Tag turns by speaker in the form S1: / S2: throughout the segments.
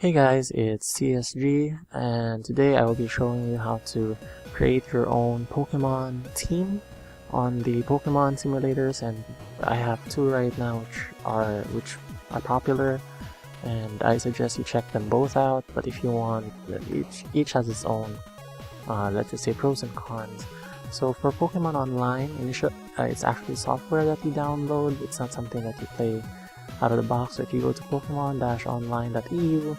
S1: Hey guys, it's CSG, and today I will be showing you how to create your own Pokemon team on the Pokemon simulators, and I have two right now which are popular, and I suggest you check them both out. But if you want, each has its own let's just say pros and cons. So for Pokemon Online, it's actually software that you download. It's not something that you play out of the box. So if you go to pokemon-online.eu,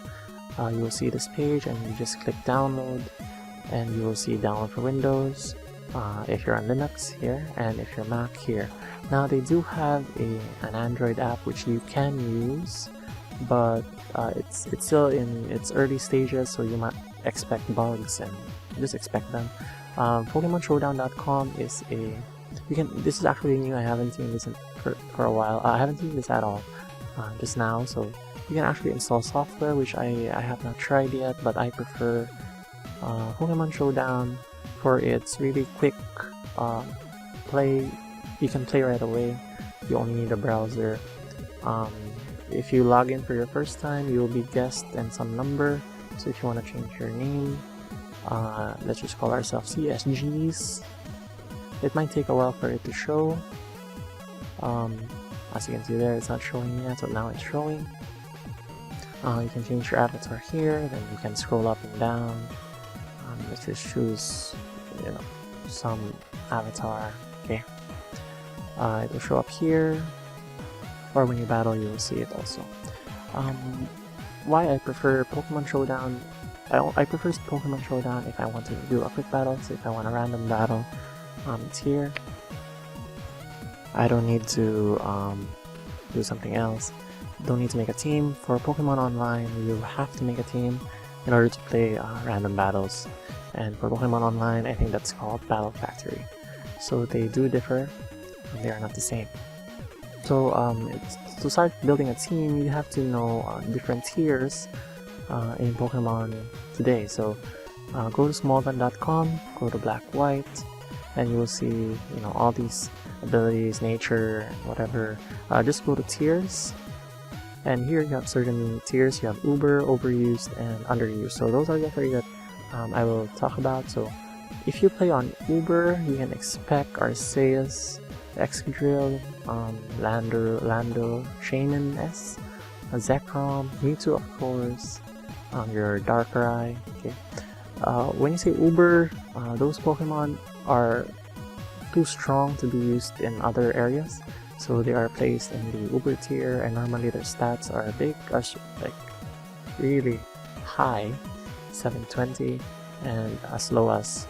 S1: you will see this page, and you just click download, and you will see download for Windows if you're on Linux here, and if you're Mac here. Now they do have an Android app which you can use, but it's still in its early stages, so you might expect bugs, and just expect them. PokemonShowdown.com is this is actually new. I haven't seen this for a while. I haven't seen this at all just now, so you can actually install software, which I have not tried yet, but I prefer Pokemon Showdown for its really quick play. You can play right away. You only need a browser. If you log in for your first time, you will be guessed and some number. So if you want to change your name, let's just call ourselves CSGs. It might take a while for it to show. As you can see there, it's not showing yet, so now it's showing. You can change your avatar here, then you can scroll up and down. Let's just choose, some avatar. Okay. It will show up here, or when you battle, you will see it also. Why I prefer Pokemon Showdown? I prefer Pokemon Showdown if I want to do a quick battle. So if I want a random battle, it's here. I don't need to do something else. Don't need to make a team. For Pokemon Online, you have to make a team in order to play random battles. And for Pokemon Online, I think that's called Battle Factory. So they do differ, and they are not the same. So to start building a team, you have to know different tiers in Pokemon today. So go to smallgun.com, go to black-white, and you will see all these abilities, nature, whatever. Just go to tiers, and here you have certain tiers. You have Uber, Overused, and Underused. So those are the three that I will talk about. So if you play on Uber, you can expect Arceus, Excadrill, Lando, Shaman S, Zekrom, Mewtwo of course, your Darkrai. Okay. When you say Uber, those Pokemon are too strong to be used in other areas, so they are placed in the Uber tier, and normally their stats are like really high, 720, and as low as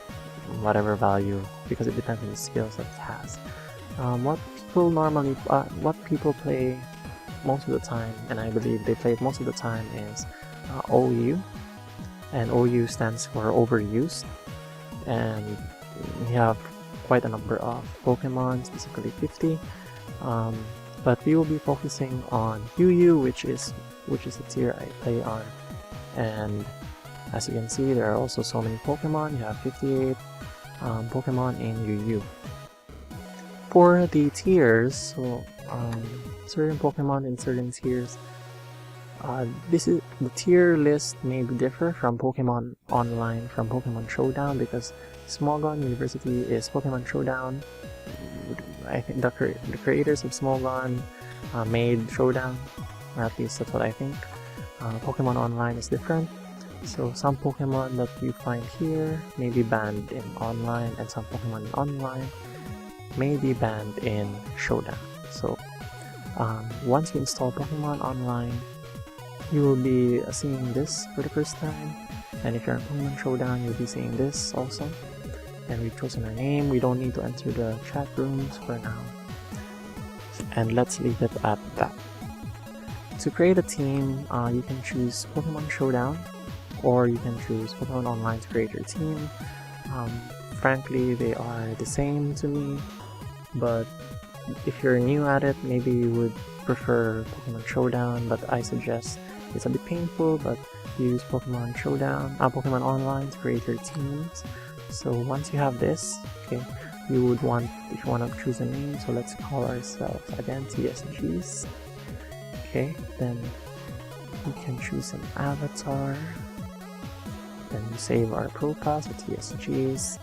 S1: whatever value, because it depends on the skills that it has. What people play most of the time, and I believe they play it most of the time, is OU, and OU stands for Overused, and we have quite a number of Pokemon, specifically 50, but we will be focusing on UU, which is the tier I play on. And as you can see, there are also so many Pokemon. You have 58 Pokemon in UU. For the tiers, so certain Pokemon in certain tiers, the tier list may differ from Pokemon Online, from Pokemon Showdown, because Small Gun University is Pokemon Showdown. I think the creators of Small Gun made Showdown, or at least that's what I think. Pokemon Online is different, so some Pokemon that you find here may be banned in Online, and some Pokemon in Online may be banned in Showdown. So once you install Pokemon Online, you will be seeing this for the first time, and if you're in Pokemon Showdown, you'll be seeing this also. And we've chosen our name. We don't need to enter the chat rooms for now, and let's leave it at that. To create a team, you can choose Pokemon Showdown, or you can choose Pokemon Online to create your team. Frankly, they are the same to me, but if you're new at it, maybe you would prefer Pokemon Showdown, but I suggest it's a bit painful, but use Pokemon Showdown, Pokemon Online to create your teams. So once you have this, okay, you would want, if you want to choose a name, so let's call ourselves again TSGs. Okay, then We can choose an avatar. Then we save our profiles with TSGs.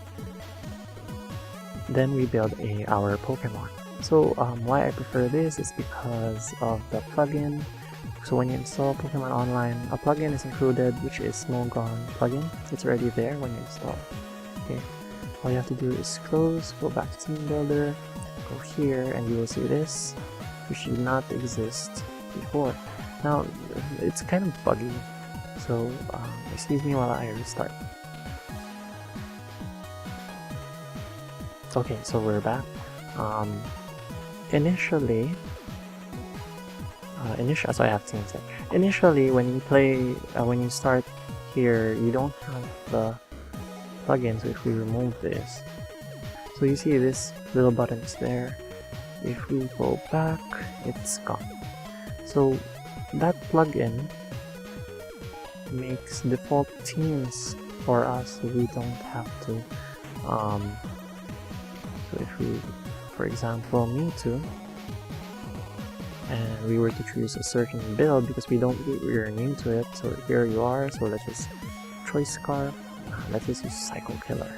S1: Then we build our Pokemon. So why I prefer this is because of the plugin. So when you install Pokemon Online, a plugin is included, which is Smogon plugin. It's already there when you install. Okay, all you have to do is close, go back to Team Builder, go here, and you will see this, which did not exist before. Now it's kind of buggy, so excuse me while I restart. Okay, so we're back. Initially, so I have teams there. Initially, when you play, when you start here, you don't have the plugin. So if we remove this, so you see this little button is there. If we go back, it's gone. So that plugin makes default teams for us, so we don't have to. So if we, for example, Mewtwo, and we were to choose a certain build because we're new to it, so here you are. So let's just Choice Scarf. Let's just use Psycho Killer.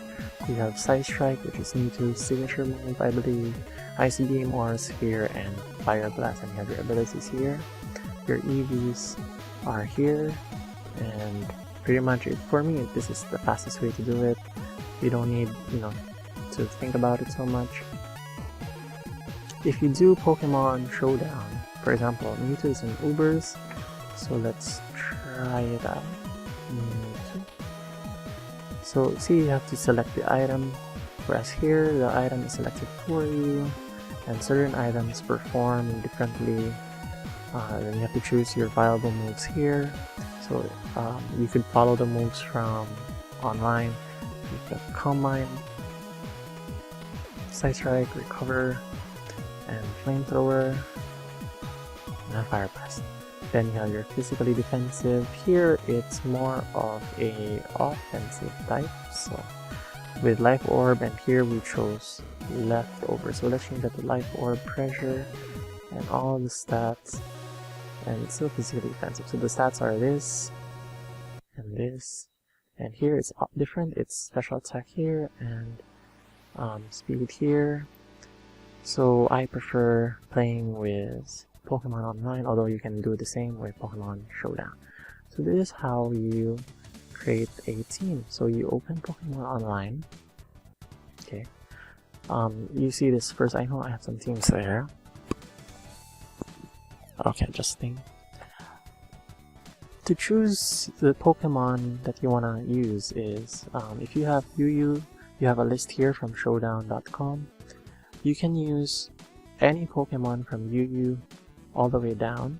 S1: We have Side Strike, which is Mewtwo's signature move, I believe. Ice Beam, Aura Sphere, and Fire Blast, and you have your abilities here. Your EVs are here, and pretty much for me, this is the fastest way to do it. You don't need, to think about it so much. If you do Pokemon Showdown, for example, Mewtwo is in Ubers, so let's try it out. Mewtwo. So see, you have to select the item, whereas here the item is selected for you, and certain items perform differently. Then you have to choose your viable moves here. So you could follow the moves from online. You've got Calm Mind, Side Strike, Recover, and Flamethrower, and Fire Blast. Then you have your physically defensive. Here it's more of a offensive type, so with Life Orb, and here we chose Leftover. So let's change that to Life Orb, Pressure, and all the stats, and it's still physically defensive. So the stats are this, and here it's different. It's special attack here, and speed here. So I prefer playing with Pokemon Online, although you can do the same with Pokemon Showdown. So this is how you create a team. So you open Pokemon Online. Okay. You see this first. I know I have some teams there. Okay, adjusting. To choose the Pokemon that you wanna use is if you have UU, you have a list here from Showdown.com. You can use any Pokemon from UU all the way down.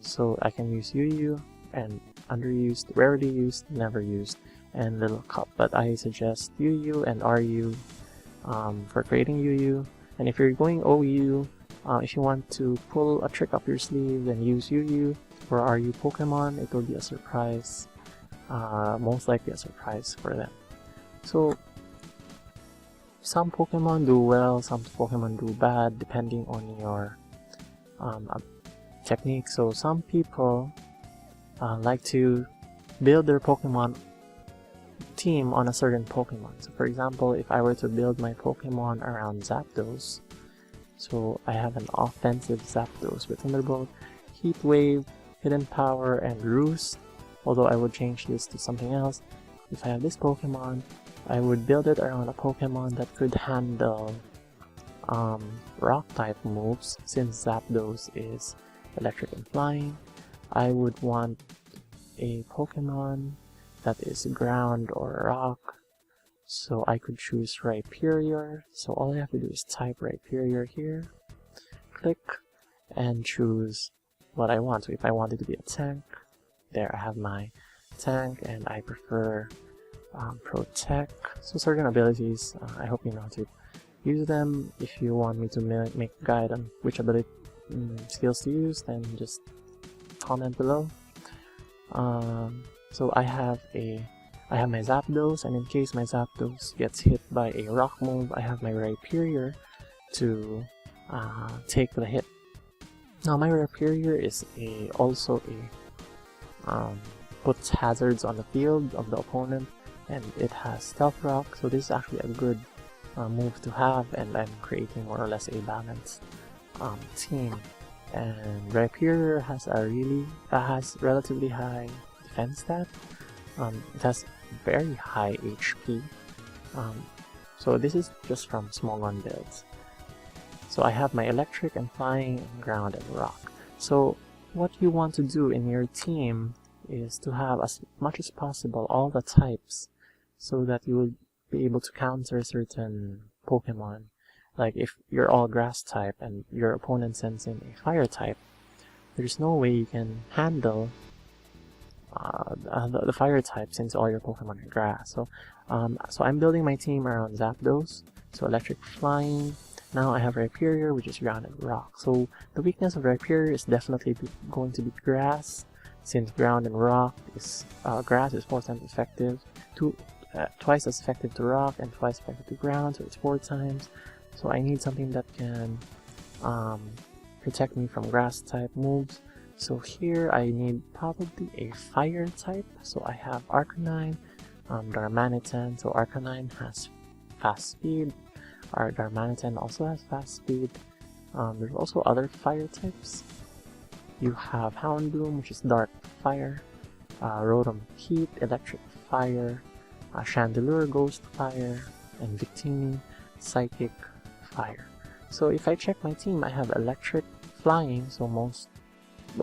S1: So I can use UU and underused, rarely used, never used, and Little Cup. But I suggest UU and RU for creating UU. And if you're going OU, if you want to pull a trick up your sleeve, then use UU or RU Pokemon. It will be a surprise, most likely a surprise for them. So some Pokemon do well, some Pokemon do bad, depending on your technique. So some people like to build their Pokemon team on a certain Pokemon. So for example, if I were to build my Pokemon around Zapdos, so I have an offensive Zapdos with Thunderbolt, Heat Wave, Hidden Power, and Roost. Although I would change this to something else. If I have this Pokemon, I would build it around a Pokemon that could handle rock type moves. Since Zapdos is electric and flying, I would want a Pokemon that is ground or rock, so I could choose Rhyperior. So all I have to do is type Rhyperior here, click, and choose what I want. So if I want it to be a tank, there I have my tank, and I prefer Protect. So certain abilities, I hope you know how to use them. If you want me to make a guide on which ability skills to use, then just comment below. So I have my Zapdos, and in case my Zapdos gets hit by a rock move, I have my Rhyperior to take the hit. Now my Rhyperior is also a puts hazards on the field of the opponent, and it has Stealth Rock, so this is actually a good move to have, and I'm creating more or less a balanced team. And Rapier has has relatively high defense stat. It has very high HP. So this is just from small gun builds. So I have my electric and flying and ground and rock. So what you want to do in your team is to have as much as possible all the types, so that you will be able to counter certain Pokemon. Like if you're all grass type and your opponent sends in a fire type, there's no way you can handle the fire type since all your Pokemon are grass. So I'm building my team around Zapdos. So electric, flying. Now I have Rhyperior, which is ground and rock. So the weakness of Rhyperior is definitely going to be grass, since ground and rock is grass is 4 times effective, twice as effective to rock and twice effective to ground, so it's 4 times. So I need something that can protect me from grass type moves. So here I need probably a fire type. So I have Arcanine, Darmanitan. So Arcanine has fast speed. Our Darmanitan also has fast speed. There's also other fire types. You have Houndoom, which is dark fire, Rotom heat, electric fire, Chandelure ghost fire, and Victini psychic fire. So if I check my team, I have electric, flying. So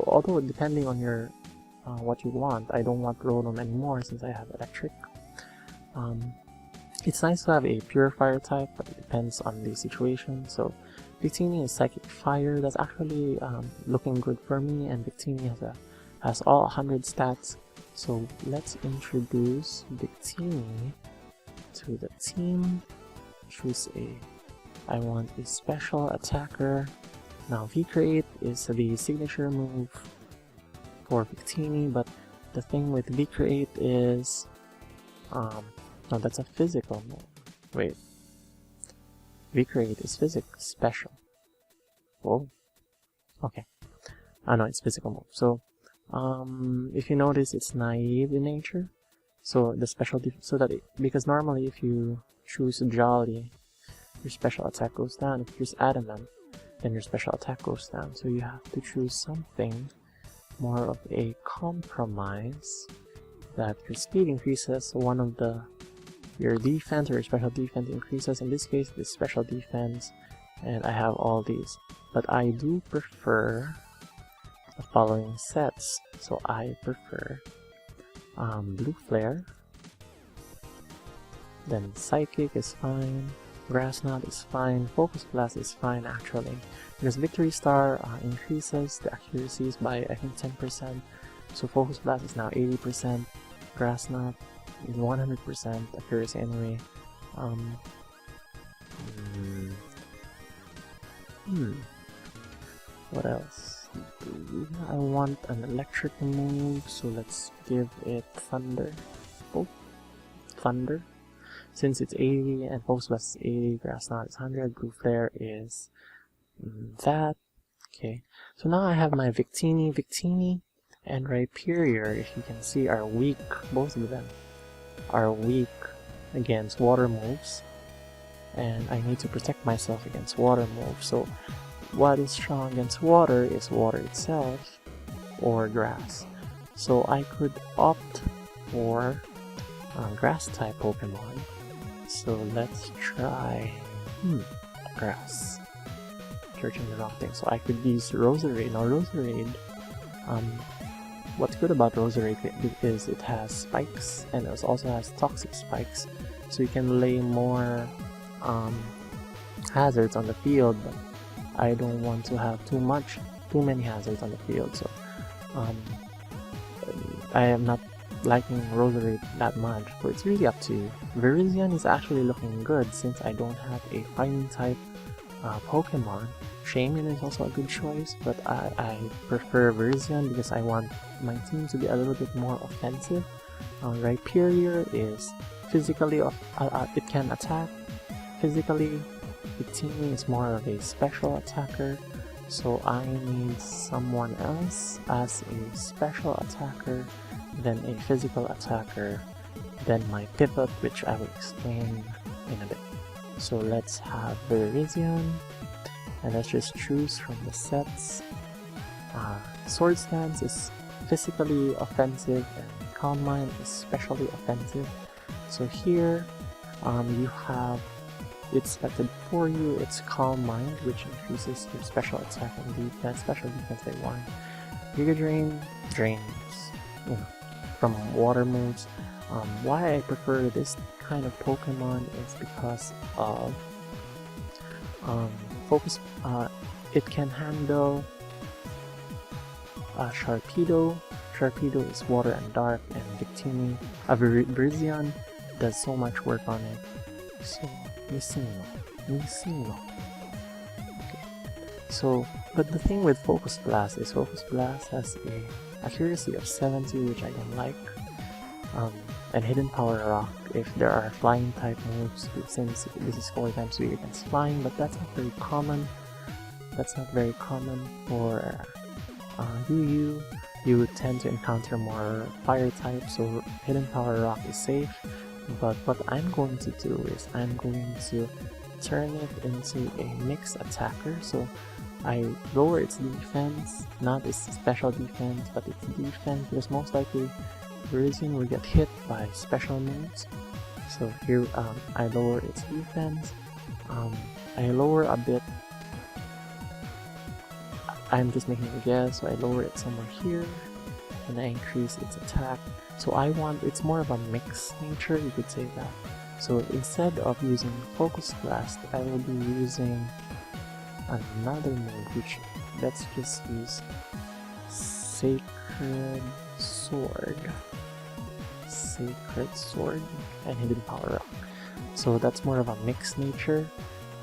S1: although depending on your what you want, I don't want Rotom anymore since I have electric. It's nice to have a pure fire type, but it depends on the situation. So Victini is psychic fire. That's actually looking good for me, and Victini has all 100 stats. So let's introduce Victini to the team. Choose I want a special attacker. Now V-Create is the signature move for Victini, but the thing with V-Create is no, that's a physical move. Wait. V-Create is special. Whoa. Okay. No, it's physical move. So, if you notice, it's naive in nature. So the special because normally if you choose Jolly, your special attack goes down. If you choose Adamant, then your special attack goes down. So you have to choose something more of a compromise, that your speed increases, your defense or your special defense increases. In this case, the special defense, and I have all these. But I do prefer the following sets. So I prefer Blue Flare, then Psychic is fine, Grass Knot is fine, Focus Blast is fine actually, because Victory Star increases the accuracies by I think 10%, so Focus Blast is now 80%, Grass Knot is 100% accuracy anyway. What else? I want an electric move, so let's give it Thunder. Oh, Thunder. Since it's 80 and Focus Blast is 80, Grass Knot is 100, Blue Flare is that. Okay, so now I have my Victini and Rhyperior, if you can see, are weak. Both of them are weak against water moves, and I need to protect myself against water moves. So what is strong against water is water itself or grass. So I could opt for grass type Pokemon. So let's try grass. Searching the wrong thing. So I could use Roserade. Now Roserade, what's good about Roserade is it has spikes, and it also has toxic spikes, so you can lay more hazards on the field, but I don't want to have too many hazards on the field. So I am not liking Roserade that much, so it's really up to you. Virizion is actually looking good since I don't have a fighting type Pokemon. Shaymin is also a good choice, but I prefer Virizion because I want my team to be a little bit more offensive. Rhyperior is physically, it can attack physically. Victini is more of a special attacker, So I need someone else as a special attacker, then a physical attacker, then my pivot, which I will explain in a bit. So let's have Virizion, and let's just choose from the sets. Sword Stance is physically offensive and Calm Mind is specially offensive. So here you have it's selected for you, it's Calm Mind, which increases your special attack and defense, special defense by 1. Giga Drain drains, from water moves. Why I prefer this kind of Pokemon is because of focus. It can handle Sharpedo. Sharpedo is water and dark, and Victini, Virizion does so much work on it. So Missino. Okay. So, but the thing with Focus Blast is Focus Blast has a accuracy of 70, which I don't like. And Hidden Power Rock if there are flying type moves, since this is 4 times weak against flying, but that's not very common. That's not very common for UU. You would tend to encounter more fire types, so Hidden Power Rock is safe. But what I'm going to do is I'm going to turn it into a mixed attacker. So I lower its defense, not its special defense, but its defense, because most likely Virizion will get hit by special moves. So here I lower its defense. I lower a bit. I'm just making a guess, so I lower it somewhere here, and I increase its attack. So it's more of a mixed nature, you could say that. So instead of using Focus Blast, I will be using another move, which let's just use Sacred Sword. Sacred Sword and Hidden Power Rock. So that's more of a mixed nature.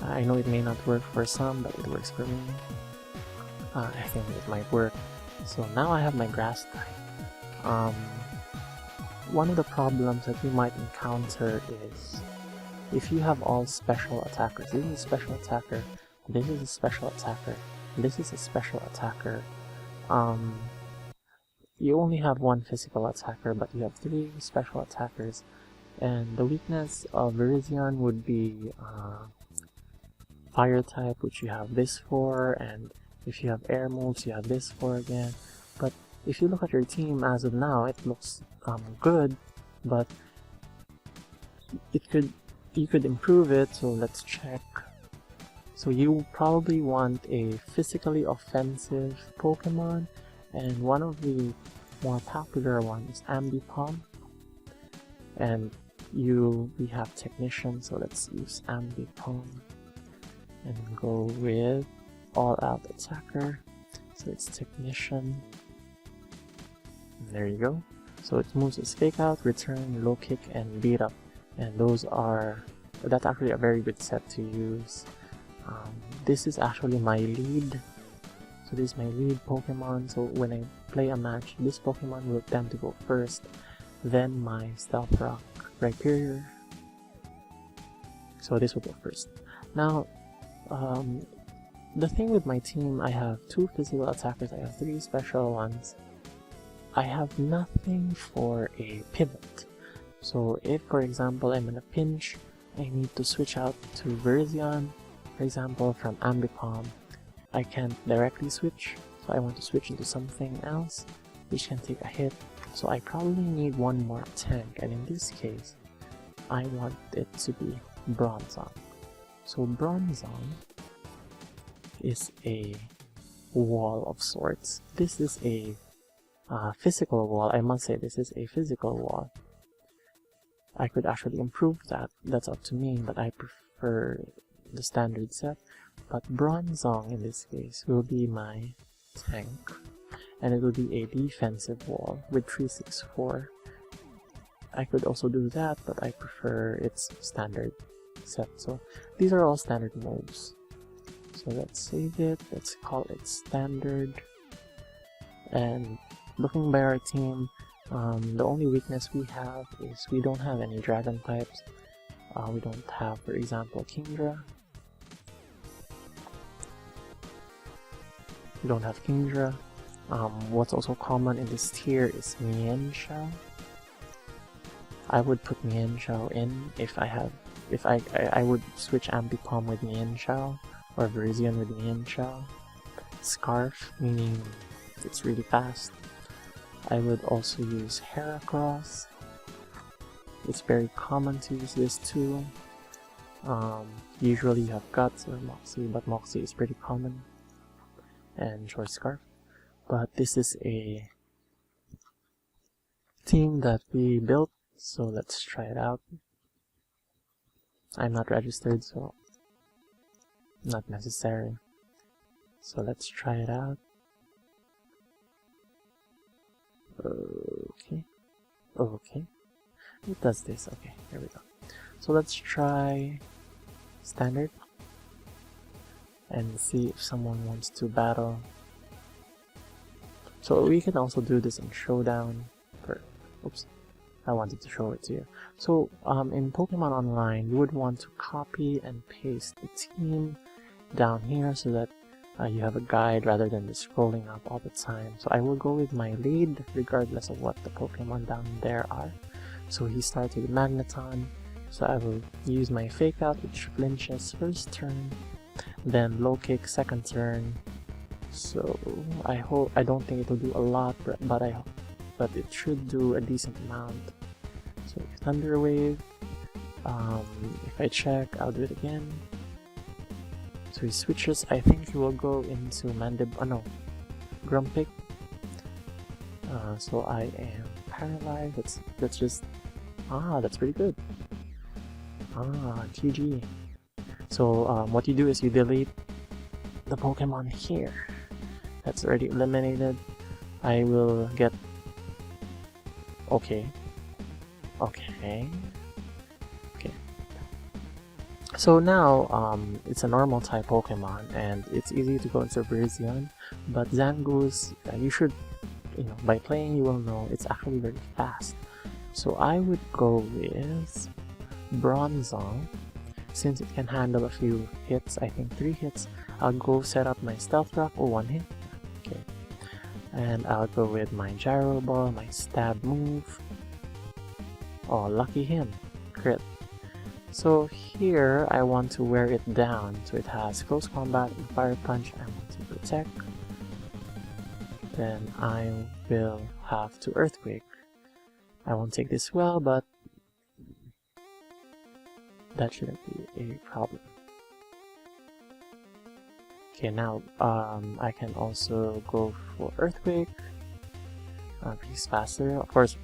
S1: I know it may not work for some, but it works for me. I think it might work. So now I have my grass type. One of the problems that you might encounter is if you have all special attackers. This is a special attacker, this is a special attacker, this is a special attacker. You only have 1 physical attacker, but you have 3 special attackers. And the weakness of Virizion would be fire type, which you have this for, and if you have air moves, you have this for again. But if you look at your team as of now, it looks good, but you could improve it. So let's check. So you probably want a physically offensive Pokemon, and one of the more popular ones is Ambipom. And we have Technician, so let's use Ambipom and go with all-out attacker. So it's Technician. And there you go. So it moves as Fake Out, Return, Low Kick, and Beat Up. And that's actually a very good set to use. This is actually my lead. So this is my lead Pokemon. So when I play a match, this Pokemon will tend to go first. Then my Stealth Rock Rhyperior. So this will go first. Now, the thing with my team, I have 2 physical attackers, I have 3 special ones. I have nothing for a pivot. So if, for example, I'm in a pinch, I need to switch out to Virizion, for example, from Ambipom. I can't directly switch, so I want to switch into something else, which can take a hit. So I probably need 1 more tank, and in this case, I want it to be Bronzong. So Bronzong is a wall of sorts. This is a physical wall. I must say this is a physical wall. I could actually improve that. That's up to me, but I prefer the standard set. But Bronzong in this case will be my tank, and it will be a defensive wall with 364. I could also do that, but I prefer its standard set. So these are all standard moves. So let's save it, let's call it standard. And looking by our team, the only weakness we have is we don't have any dragon types. We don't have, for example, Kingdra. You don't have Kingdra. What's also common in this tier is Mienshao. I would put Mienshao in if I would switch Ambipom with Mienshao or Virizion with Mienshao. Scarf, meaning it's really fast. I would also use Heracross. It's very common to use this too. Usually you have Guts or Moxie, but Moxie is pretty common. And Short Scarf. But this is a team that we built, so let's try it out. I'm not registered, so not necessary. So let's try it out. Okay. It does this. Okay, here we go. So let's try standard and see if someone wants to battle. So we can also do this in Showdown. Oops, I wanted to show it to you. So in Pokemon Online, you would want to copy and paste the team down here so that you have a guide rather than just scrolling up all the time. So I will go with my lead regardless of what the Pokemon down there are. So he starts with Magneton, so I will use my Fake Out, which flinches first turn, then Low Kick second turn. So I don't think it will do a lot, but it should do a decent amount. So Thunder Wave. If I check, I'll do it again. So he switches. I think he will go into Grumpig. So I am paralyzed. That's just that's pretty good. GG. So what you do is you delete the Pokemon here. That's already eliminated. I will get okay. So now it's a normal type Pokemon and it's easy to go into Virizion, but Zangoose, you should, by playing you will know it's actually very fast. So I would go with Bronzong. Since it can handle a few hits, I think 3 hits, I'll go set up my Stealth Rock. 1 hit. Okay. And I'll go with my Gyro Ball, my Stab move. Oh, lucky him. Crit. So here, I want to wear it down. So it has Close Combat and Fire Punch. I want to protect. Then I will have to Earthquake. I won't take this well, but that shouldn't be a problem. Okay, now I can also go for Earthquake. He's faster. Of course,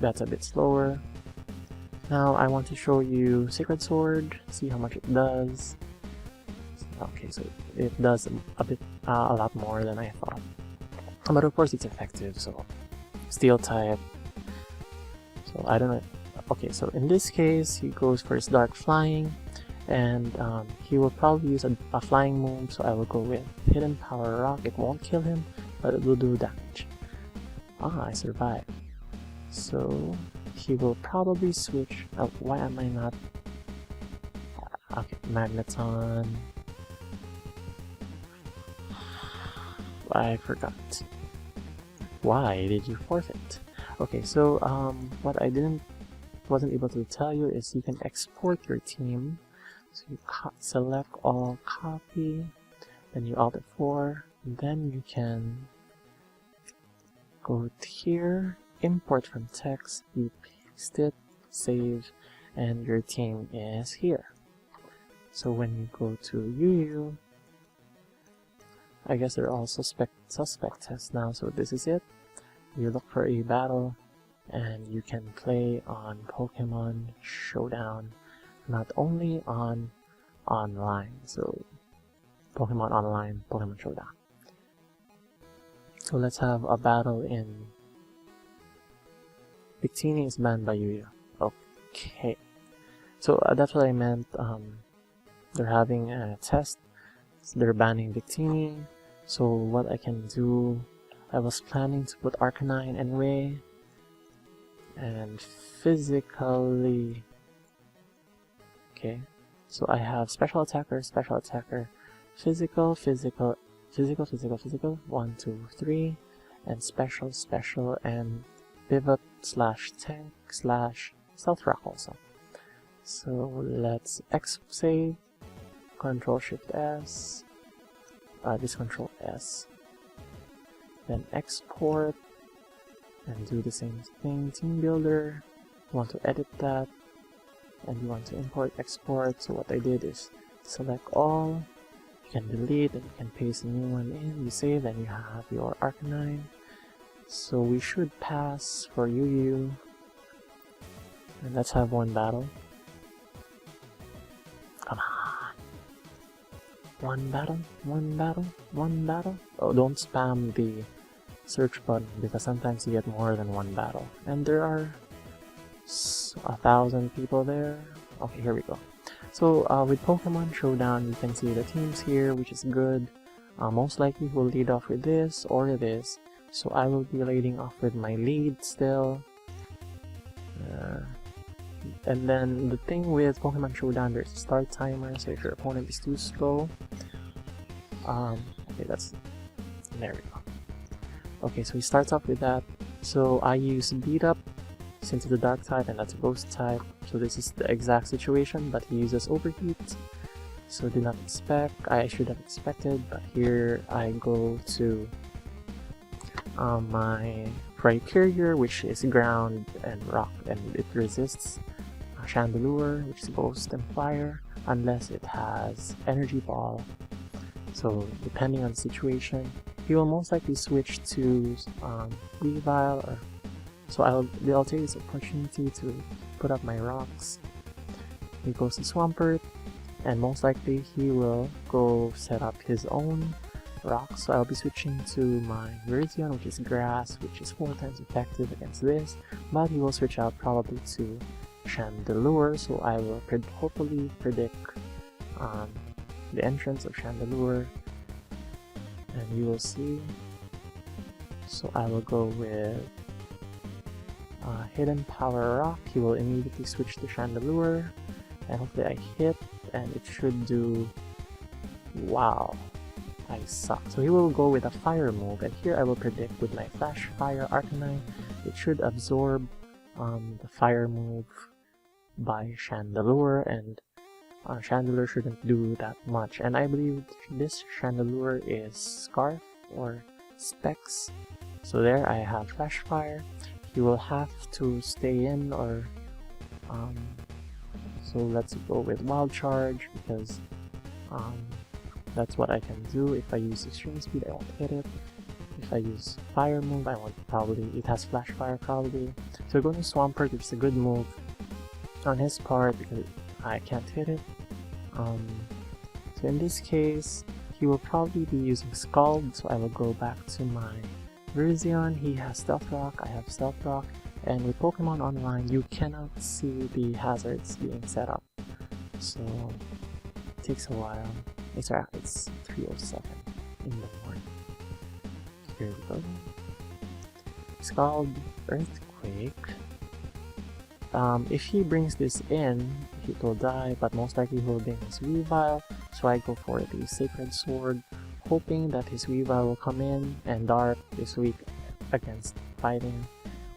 S1: that's a bit slower. Now I want to show you Sacred Sword, see how much it does. Okay, so it does a lot more than I thought. But of course it's effective, so Steel type. So I don't know. Okay, so in this case, he goes for his Dark Flying, and he will probably use a flying move, so I will go with Hidden Power Rock. It won't kill him, but it will do damage. I survived. So he will probably switch. Why am I not? Okay, Magneton. I forgot. Why did you forfeit? Okay, so what I wasn't able to tell you is you can export your team. So you select all, copy, then you Alt F4, then you can go here, import from text, you paste it, save, and your team is here. So when you go to UU, I guess they're all suspect tests now, so this is it. You look for a battle, and you can play on Pokemon Showdown, not only on online, so Pokemon Online, Pokemon Showdown. So let's have a battle in Victini is banned by Yu-Gi-Oh! Okay, so that's what I meant. They're having a test, they're banning Victini, so what I can do, I was planning to put Arcanine anyway, and physically, okay, so I have special attacker, physical, physical, physical, physical, 1, 2, 3, and special, special, and pivot slash tank slash stealth rock also. So let's save, Control Shift S, this Control S, then export, and do the same thing. Team Builder, you want to edit that, and you want to import, export. So what I did is select all, you can delete, and you can paste a new one in, you save, and you have your Arcanine. So we should pass for UU, and let's have one battle. Come on! One battle, one battle, one battle. Oh, don't spam the search button because sometimes you get more than one battle. And there are 1,000 people there. Okay, here we go. So with Pokemon Showdown, you can see the teams here, which is good. Most likely we'll lead off with this or this. So I will be leading off with my lead still. And then the thing with Pokemon Showdown, there's a start timer, so if your opponent is too slow, okay, there we go. Okay, so he starts off with that. So I use Beat Up since it's a dark type and that's a ghost type. So this is the exact situation, but he uses Overheat. So did not expect, I should have expected, but here I go to my Rhyperior, which is ground and rock, and it resists Chandelure, which is ghost and fire, unless it has energy ball. So depending on the situation, he will most likely switch to Weavile, or so I'll take this opportunity to put up my rocks. He goes to Swampert, and most likely he will go set up his own rocks. So I'll be switching to my Virizion, which is grass, which is 4 times effective against this, but he will switch out probably to Chandelure, so I will hopefully predict the entrance of Chandelure, and you will see. So I will go with Hidden Power Rock. He will immediately switch to Chandelure, and hopefully I hit, and it should do... wow, I suck. So he will go with a fire move, and here I will predict with my Flash Fire Arcanine, it should absorb the fire move by Chandelure, and Chandelure shouldn't do that much. And I believe this Chandelure is Scarf or Specs. So there I have Flash Fire. He will have to stay in, or so let's go with Wild Charge, because that's what I can do. If I use Extreme Speed, I won't hit it. If I use Fire Move, I won't probably, it has Flash Fire probably. So going to Swampert, which is a good move on his part because I can't hit it. So in this case, he will probably be using Scald, so I will go back to my Virizion. He has Stealth Rock, I have Stealth Rock, and with Pokemon Online, you cannot see the hazards being set up. So it takes a while. It's 3:07 in the morning. Here we go. Scald, Earthquake. If he brings this in, he will die, but most likely he will bring his Weavile, so I go for the Sacred Sword, hoping that his Weavile will come in, and Dark is weak against fighting.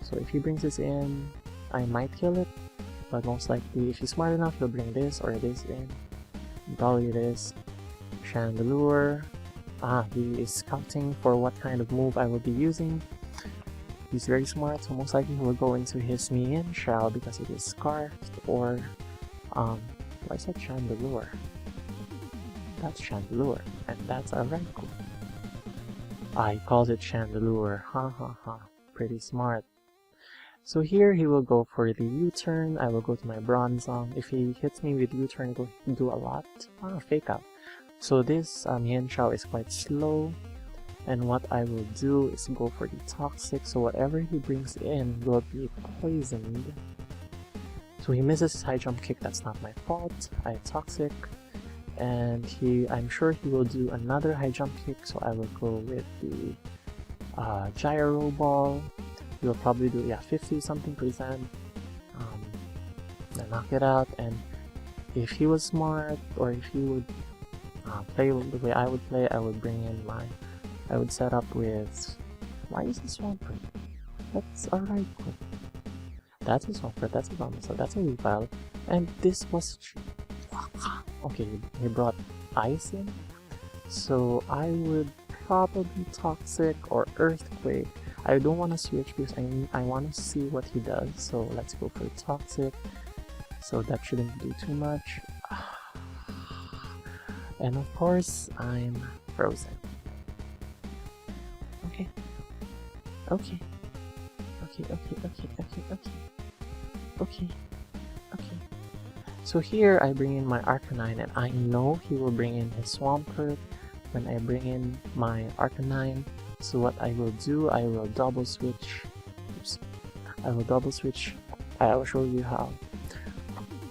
S1: So if he brings this in, I might kill it, but most likely if he's smart enough, he'll bring this or this in. Probably this. Chandelure. He is scouting for what kind of move I will be using. He's very smart, so most likely he will go into his Mian Shell because it is Scarfed, or I said Chandelure. That's Chandelure, and that's a Raikou. He calls it Chandelure, ha ha ha, pretty smart. So here he will go for the U-turn. I will go to my Bronzong. If he hits me with U-turn, it will do a lot. Fake out. So this Mian Shao is quite slow, and what I will do is go for the Toxic, so whatever he brings in will be poisoned. So he misses his high jump kick, that's not my fault. I Toxic, and I'm sure he will do another high jump kick, so I will go with the Gyro Ball. He will probably do 50 something percent. Then knock it out, and if he was smart, or if he would play the way I would play, I would bring in I would set up with, why is this Swampert? That's a Raikou. That's a Swampert, that's a Bombasel, that's a Weavile, and this was, okay, he brought Ice in, so I would probably Toxic or Earthquake. I don't want to switch because I want to see what he does, so let's go for Toxic, so that shouldn't do too much. And of course, I'm frozen. Okay. Okay. Okay, okay, okay, okay, okay. Okay. Okay. So here I bring in my Arcanine, and I know he will bring in his Swampert when I bring in my Arcanine. So what I will do, I will double switch. Oops. I will double switch. I will show you how.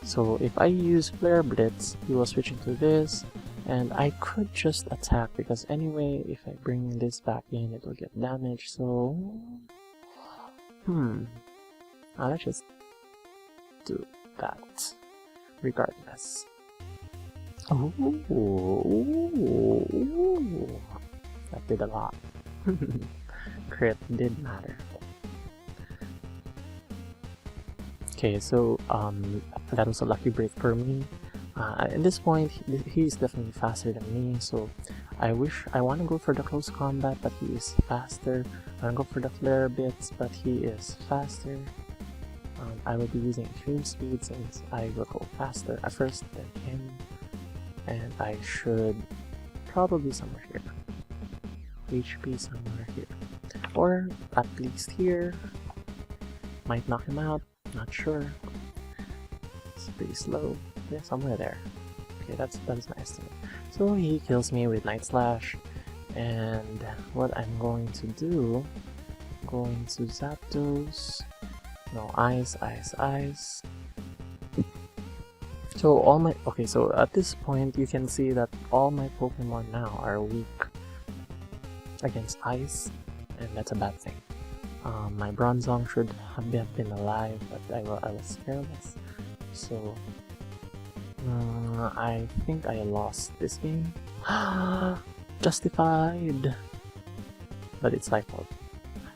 S1: So if I use Flare Blitz, he will switch into this. And I could just attack, because anyway, if I bring this back in, it will get damaged, so... let's just do that, regardless. Ooh, that did a lot. Crit did matter. Okay, so that was a lucky break for me. At this point, he's definitely faster than me, so I want to go for the close combat, but he is faster. I want to go for the flare bits, but he is faster. I will be using extreme speed since I will go faster at first than him, and I should probably somewhere here. HP somewhere here, or at least here. Might knock him out, not sure. It's pretty slow. Yeah, somewhere there. Okay, that's my estimate. So he kills me with Night Slash, and what I'm going to do, I'm going to Zapdos. No, Ice. So so at this point you can see that all my Pokemon now are weak against Ice, and that's a bad thing. My Bronzong should have been alive, but I was careless. So I think I lost this game. Justified! But it's my fault.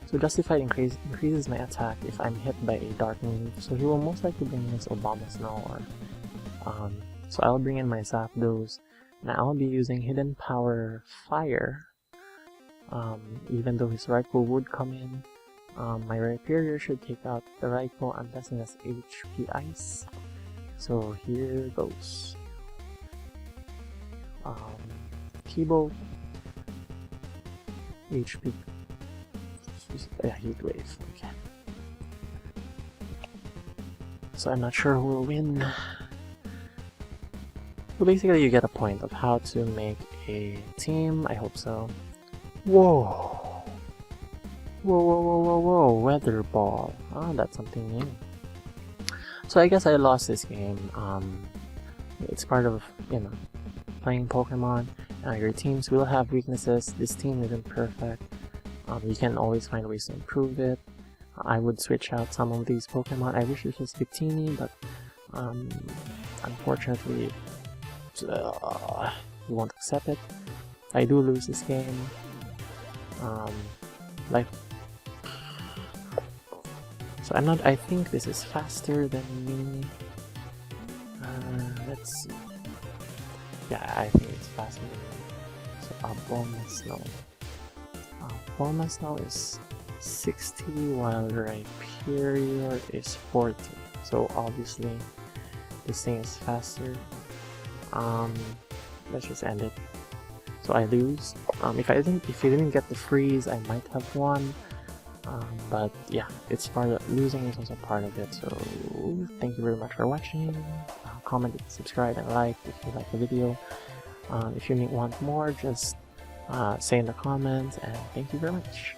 S1: So Justified increases my attack if I'm hit by a dark move, so he will most likely bring in his Obama-Snow, or so I'll bring in my Zapdos, and I'll be using Hidden Power Fire. Even though his Raikou would come in, my Rhyperior should take out the Raikou unless it has HP Ice. So here goes. Keyboard, HP, Heat Wave, okay. So I'm not sure who will win. So basically you get a point of how to make a team, I hope so. Whoa! Whoa, Weather Ball. Ah, that's something new. So I guess I lost this game. It's part of, playing Pokemon. Your teams will have weaknesses. This team isn't perfect. You can always find ways to improve it. I would switch out some of these Pokemon. I wish this was Victini, but unfortunately, you won't accept it. I do lose this game. So I think this is faster than me. Let's see. Yeah, I think it's faster than me. So Bulma is 60 while Rhyperior is 40. So obviously this thing is faster. Let's just end it. So I lose. If you didn't get the freeze, I might have won. But yeah, it's part of losing is also part of it. So thank you very much for watching. Comment, subscribe, and like if you like the video. If you want more, just say in the comments, and thank you very much.